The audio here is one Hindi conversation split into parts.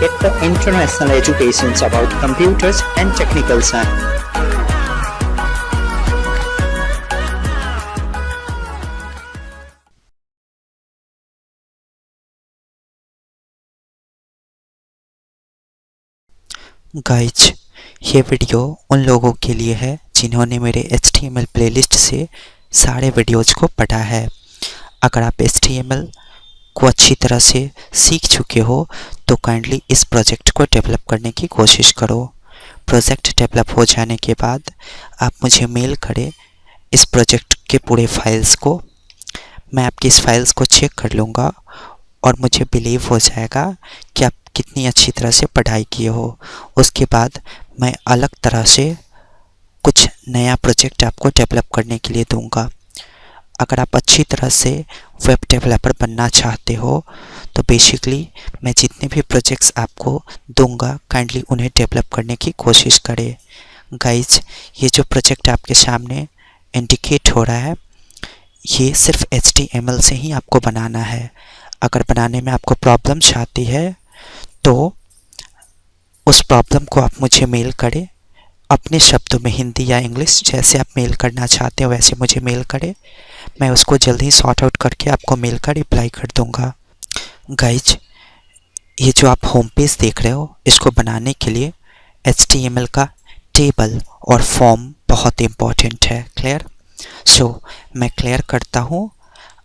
get the international educations about computers and technical science. Guys, ये वीडियो उन लोगों के लिए है जिन्होंने मेरे HTML प्लेलिस्ट से सारे वीडियोज़ को पढ़ा है। अगर आप HTML को अच्छी तरह से सीख चुके हो तो काइंडली इस प्रोजेक्ट को डेवलप करने की कोशिश करो। प्रोजेक्ट डेवलप हो जाने के बाद आप मुझे मेल करें इस प्रोजेक्ट के पूरे फाइल्स को। मैं आपकी इस फाइल्स को चेक कर लूँगा और मुझे बिलीव हो जाएगा कि आप कितनी अच्छी तरह से पढ़ाई किए हो। उसके बाद मैं अलग तरह से कुछ नया प्रोजेक्ट आपको डेवलप करने के लिए दूंगा। अगर आप अच्छी तरह से वेब डेवलपर बनना चाहते हो तो बेसिकली मैं जितने भी प्रोजेक्ट्स आपको दूंगा काइंडली उन्हें डेवलप करने की कोशिश करें। गाइज, ये जो प्रोजेक्ट आपके सामने इंडिकेट हो रहा है ये सिर्फ HTML से ही आपको बनाना है। अगर बनाने में आपको प्रॉब्लम्स आती है तो उस प्रॉब्लम को आप मुझे मेल करें अपने शब्दों में, हिंदी या इंग्लिश जैसे आप मेल करना चाहते हो वैसे मुझे मेल करें। मैं उसको जल्दी ही सॉर्ट आउट करके आपको मेल का रिप्लाई कर दूंगा। गाइज, ये जो आप होम पेज देख रहे हो इसको बनाने के लिए HTML का टेबल और फॉर्म बहुत इम्पॉर्टेंट है। क्लियर? सो मैं क्लियर करता हूँ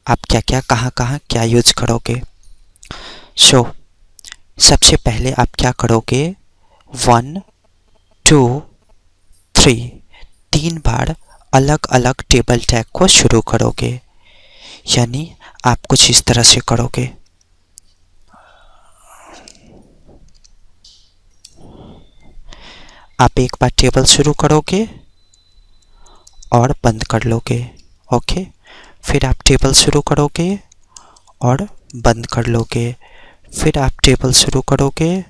आप क्या क्या कहाँ क्या यूज करोगे। सो सबसे पहले आप क्या करोगे, 1 2 3 3 बार अलग अलग टेबल टैग को शुरू करोगे। यानी आप कुछ इस तरह से करोगे। आप एक बार टेबल शुरू करोगे और बंद कर लोगे। ओके, फिर आप टेबल शुरू करोगे और बंद कर लोगे। फिर आप टेबल शुरू करोगे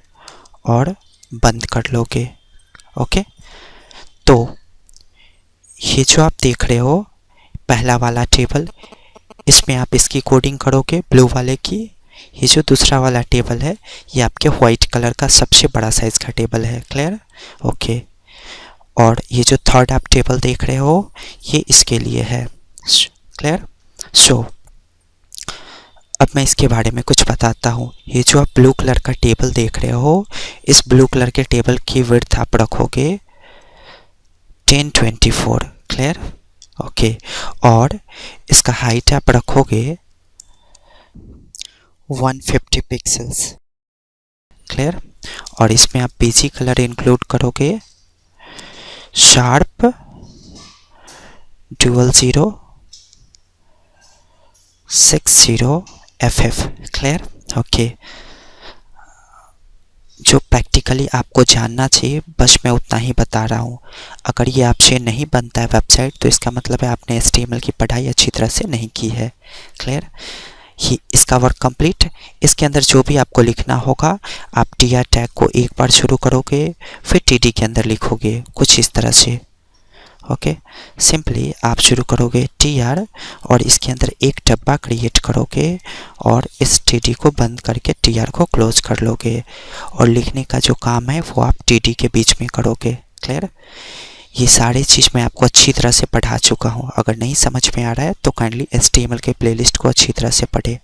और बंद कर लोगे। ओके, तो ये जो आप देख रहे हो पहला वाला टेबल, इसमें आप इसकी कोडिंग करोगे ब्लू वाले की। ये जो दूसरा वाला टेबल है ये आपके वाइट कलर का सबसे बड़ा साइज का टेबल है। क्लियर? ओके, और ये जो थर्ड आप टेबल देख रहे हो ये इसके लिए है। क्लियर? सो अब मैं इसके बारे में कुछ बताता हूँ। ये जो आप ब्लू कलर का टेबल देख रहे हो इस ब्लू कलर के टेबल की विड्थ आप रखोगे 1024। क्लियर? ओके, और इसका हाइट आप रखोगे 150 पिक्सल्स। क्लियर? और इसमें आप बीजी कलर इंक्लूड करोगे शार्प 0060FF। क्लियर? ओके, जो प्रैक्टिकली आपको जानना चाहिए बस मैं उतना ही बता रहा हूँ। अगर ये आपसे नहीं बनता है वेबसाइट तो इसका मतलब है आपने HTML की पढ़ाई अच्छी तरह से नहीं की है। क्लियर? ही इसका वर्क कंप्लीट। इसके अंदर जो भी आपको लिखना होगा आप TR टैग को एक बार शुरू करोगे फिर TD के अंदर लिखोगे कुछ इस तरह से। ओके, सिंपली आप शुरू करोगे TR और इसके अंदर एक डब्बा क्रिएट करोगे और इस TD को बंद करके TR को क्लोज कर लोगे और लिखने का जो काम है वो आप TD के बीच में करोगे। क्लियर? ये सारी चीज़ मैं आपको अच्छी तरह से पढ़ा चुका हूँ। अगर नहीं समझ में आ रहा है तो काइंडली HTML के प्लेलिस्ट को अच्छी तरह से पढ़े।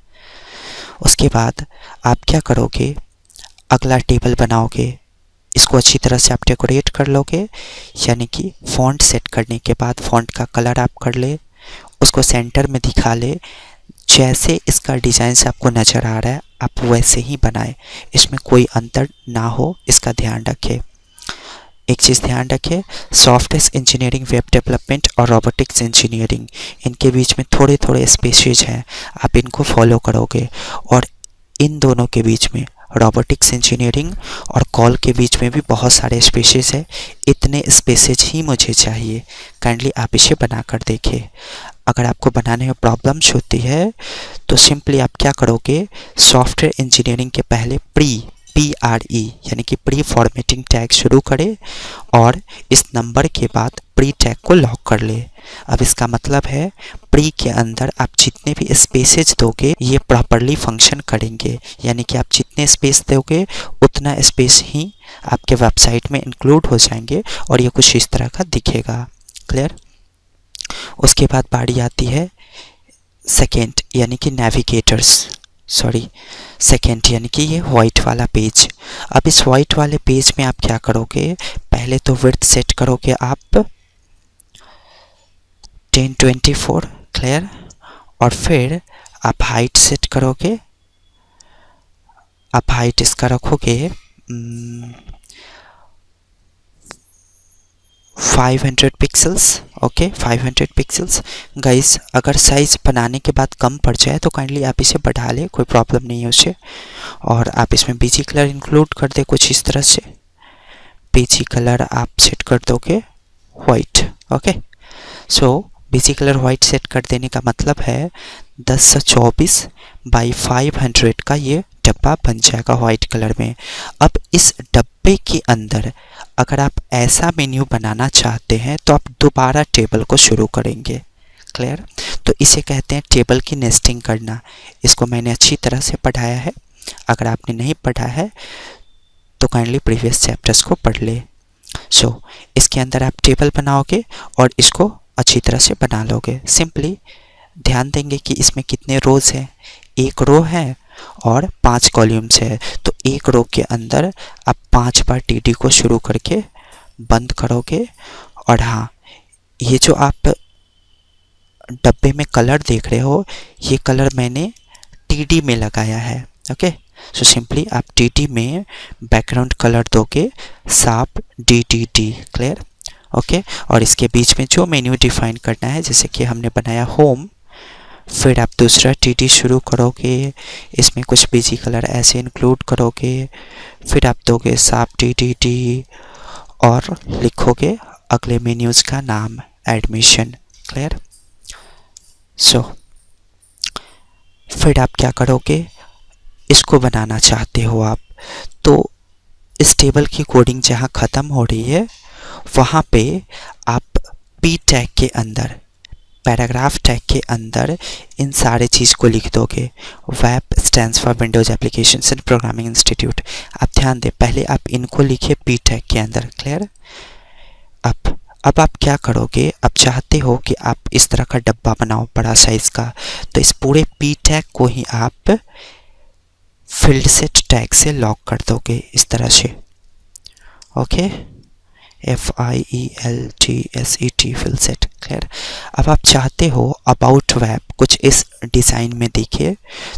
उसके बाद आप क्या करोगे, अगला टेबल बनाओगे। इसको अच्छी तरह से आप डेकोरेट कर लोगे, यानी कि फॉन्ट सेट करने के बाद फॉन्ट का कलर आप कर ले, उसको सेंटर में दिखा ले। जैसे इसका डिज़ाइन से आपको नज़र आ रहा है आप वैसे ही बनाए, इसमें कोई अंतर ना हो इसका ध्यान रखें। एक चीज़ ध्यान रखें, सॉफ्टवेयर इंजीनियरिंग, वेब डेवलपमेंट और रोबोटिक्स इंजीनियरिंग इनके बीच में थोड़े थोड़े स्पेसेज हैं, आप इनको फॉलो करोगे। और इन दोनों के बीच में रोबोटिक्स इंजीनियरिंग और कॉल के बीच में भी बहुत सारे स्पेसेस है। इतने स्पेसेज ही मुझे चाहिए, काइंडली आप इसे बना कर देखिए। अगर आपको बनाने में प्रॉब्लम्स होती है तो सिंपली आप क्या करोगे, सॉफ्टवेयर इंजीनियरिंग के पहले PRE यानी कि प्री फॉर्मेटिंग टैग शुरू करे और इस नंबर के बाद प्री टैग को लॉक कर ले। अब इसका मतलब है प्री के अंदर आप जितने भी स्पेसेज दोगे ये प्रॉपरली फंक्शन करेंगे, यानी कि आप जितने स्पेस दोगे उतना स्पेस ही आपके वेबसाइट में इंक्लूड हो जाएंगे और ये कुछ इस तरह का दिखेगा। क्लियर? उसके बाद बारी आती है सेकेंड यानी कि सेकेंड यानी कि ये वाइट वाला पेज। अब इस वाइट वाले पेज में आप क्या करोगे, पहले तो विड्थ सेट करोगे आप 1024। क्लियर? और फिर आप हाइट सेट करोगे, आप हाइट इसका रखोगे 500 पिक्सल्स। Okay, 500 pixels. गाइस अगर साइज़ बनाने के बाद कम पड़ जाए तो काइंडली आप इसे बढ़ा ले, कोई प्रॉब्लम नहीं है उससे। और आप इसमें बीजी कलर इंक्लूड कर दे कुछ इस तरह से। बीजी कलर आप सेट कर दोगे वाइट। ओके, सो बीजी कलर वाइट सेट कर देने का मतलब है 1024 बाई 500 का ये डब्बा बन जाएगा वाइट कलर में। अब इस डब्बे के अंदर अगर आप ऐसा मेन्यू बनाना चाहते हैं तो आप दोबारा टेबल को शुरू करेंगे। क्लियर? तो इसे कहते हैं टेबल की नेस्टिंग करना। इसको मैंने अच्छी तरह से पढ़ाया है, अगर आपने नहीं पढ़ा है तो काइंडली प्रीवियस चैप्टर्स को पढ़ ले। सो इसके अंदर आप टेबल बनाओगे और इसको अच्छी तरह से बना लोगे। सिंपली ध्यान देंगे कि इसमें कितने रोज़ हैं, एक रो है और 5 कॉलम्स है, तो एक रो के अंदर आप 5 बार TD को शुरू करके बंद करोगे। और हाँ, ये जो आप डब्बे में कलर देख रहे हो ये कलर मैंने TD में लगाया है। ओके, सो सिंपली आप TD में बैकग्राउंड कलर दोगे साफ DDD। क्लियर? ओके, और इसके बीच में जो मेन्यू डिफाइन करना है, जैसे कि हमने बनाया होम, फिर आप दूसरा TD शुरू करोगे, इसमें कुछ बीजी कलर ऐसे इंक्लूड करोगे, फिर आप दोगे साफ DDD और लिखोगे अगले मेन्यूज़ का नाम एडमिशन। क्लियर? सो फिर आप क्या करोगे, इसको बनाना चाहते हो आप तो इस टेबल की कोडिंग जहाँ ख़त्म हो रही है वहाँ पे आप P टैग के अंदर, पैराग्राफ टैग के अंदर इन सारे चीज़ को लिख दोगे। Web stands for Windows applications and programming institute. आप ध्यान दें, पहले आप इनको लिखिए P टैग के अंदर। क्लियर? अब आप क्या करोगे, आप चाहते हो कि आप इस तरह का डब्बा बनाओ बड़ा साइज़ का, तो इस पूरे P टैग को ही आप फील्ड सेट टैग से लॉक कर दोगे इस तरह से। Okay, FIELTSET field set. Clear? अब आप चाहते हो अबाउट वेब कुछ इस डिज़ाइन में दिखे,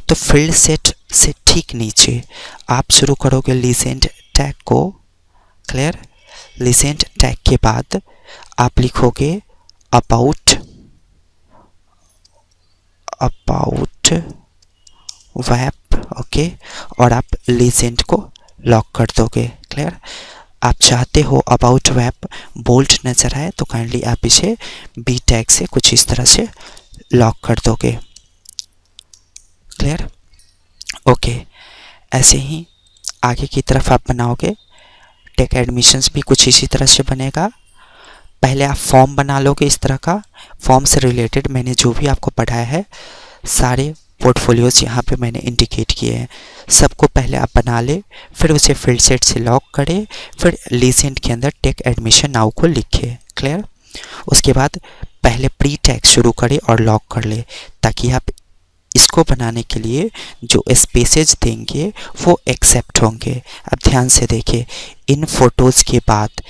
तो फील्ड सेट से ठीक नीचे आप शुरू करोगे लीजेंड टैग को। क्लियर? लीजेंड टैग के बाद आप लिखोगे अबाउट वेब। ओके, और आप लीजेंड को लॉक कर दोगे। क्लियर? आप चाहते हो अबाउट वेब बोल्ड नज़र आए तो काइंडली आप इसे B टैग से कुछ इस तरह से लॉक कर दोगे। क्लियर? ओके, ऐसे ही आगे की तरफ आप बनाओगे। टेक एडमिशन्स भी कुछ इसी तरह से बनेगा। पहले आप फॉर्म बना लोगे इस तरह का। फॉर्म से रिलेटेड मैंने जो भी आपको पढ़ाया है सारे पोर्टफोलियोज़ यहाँ पे मैंने इंडिकेट किए हैं, सबको पहले आप बना ले, फिर उसे फील्ड सेट से लॉक करें, फिर लीजेंड के अंदर टेक एडमिशन नाउ को लिखे। क्लियर? उसके बाद पहले प्री टैग शुरू करें और लॉक कर ले, ताकि आप इसको बनाने के लिए जो स्पेसेज देंगे वो एक्सेप्ट होंगे। अब ध्यान से देखिए, इन फोटोज़ के बाद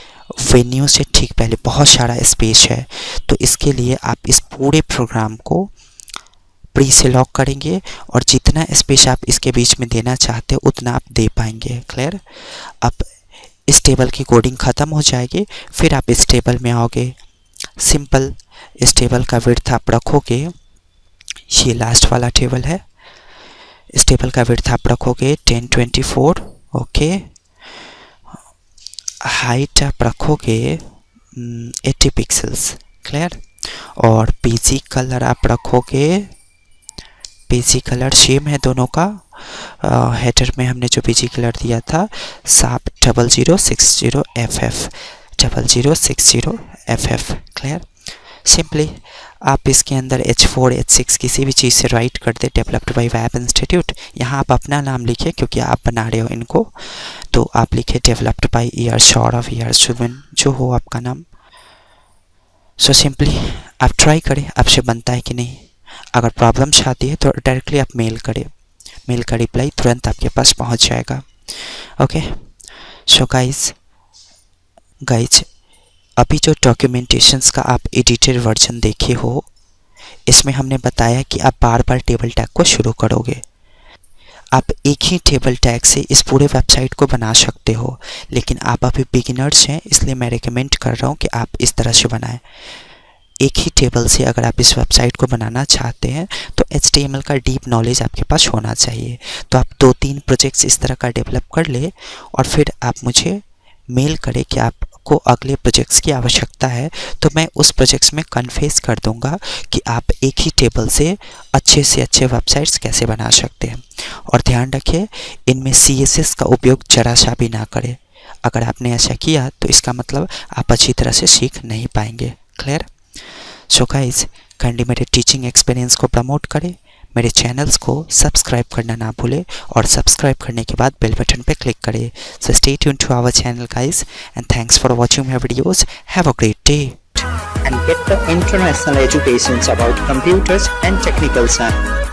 वेन्यू से ठीक पहले बहुत सारा स्पेस है, तो इसके लिए आप इस पूरे प्रोग्राम को प्री से लॉक करेंगे और जितना स्पेस आप इसके बीच में देना चाहते हो उतना आप दे पाएंगे। क्लियर? अब इस टेबल की कोडिंग ख़त्म हो जाएगी, फिर आप इस टेबल में आओगे। सिंपल इस टेबल का विड्थ आप रखोगे, ये लास्ट वाला टेबल है, इस टेबल का विड्थ आप रखोगे 1024। ओके, हाइट आप रखोगे 80 पिक्सल्स। क्लियर? और पीजी कलर आप रखोगे, पीजी कलर सेम है दोनों का, हेडर में हमने जो बीजी कलर दिया था SAP 0060FF 0060FF। Clear. Simply आप इसके अंदर H4 H6 किसी भी चीज़ से राइट कर दे, डेवलप्ड बाय वेब इंस्टीट्यूट। यहाँ आप अपना नाम लिखिए क्योंकि आप बना रहे हो इनको, तो आप लिखिए developed by year, short of year, सुवन, जो हो आपका नाम। सो सिंपली आप ट्राई करें आपसे बनता है कि नहीं। अगर प्रॉब्लम्स आती है तो डायरेक्टली आप मेल करें, मेल का रिप्लाई तुरंत आपके पास पहुंच जाएगा। ओके। सो गाइज अभी जो डॉक्यूमेंटेशंस का आप एडिटेड वर्जन देखे हो, इसमें हमने बताया कि आप बार बार टेबल टैग को शुरू करोगे। आप एक ही टेबल टैग से इस पूरे वेबसाइट को बना सकते हो, लेकिन आप अभी बिगिनर्स हैं इसलिए मैं रिकमेंड कर रहा हूँ कि आप इस तरह से बनाएं। एक ही टेबल से अगर आप इस वेबसाइट को बनाना चाहते हैं तो HTML का डीप नॉलेज आपके पास होना चाहिए। तो आप 2-3 प्रोजेक्ट्स इस तरह का डेवलप कर ले और फिर आप मुझे मेल करें कि आपको अगले प्रोजेक्ट्स की आवश्यकता है, तो मैं उस प्रोजेक्ट्स में कन्फेस कर दूंगा कि आप एक ही टेबल से अच्छे वेबसाइट्स कैसे बना सकते हैं। और ध्यान रखिए इनमें CSS का उपयोग जरा सा भी ना करें। अगर आपने ऐसा किया तो इसका मतलब आप अच्छी तरह से सीख नहीं पाएंगे। क्लियर। सो गाइज काइंडली मेरे टीचिंग एक्सपीरियंस को प्रमोट करें, मेरे चैनल्स को सब्सक्राइब करना ना भूलें और सब्सक्राइब करने के बाद बेल बटन पे क्लिक करें। So stay tune to our channel guys and thanks for watching my videos. Have a great day and get the international educations about computers and technical science.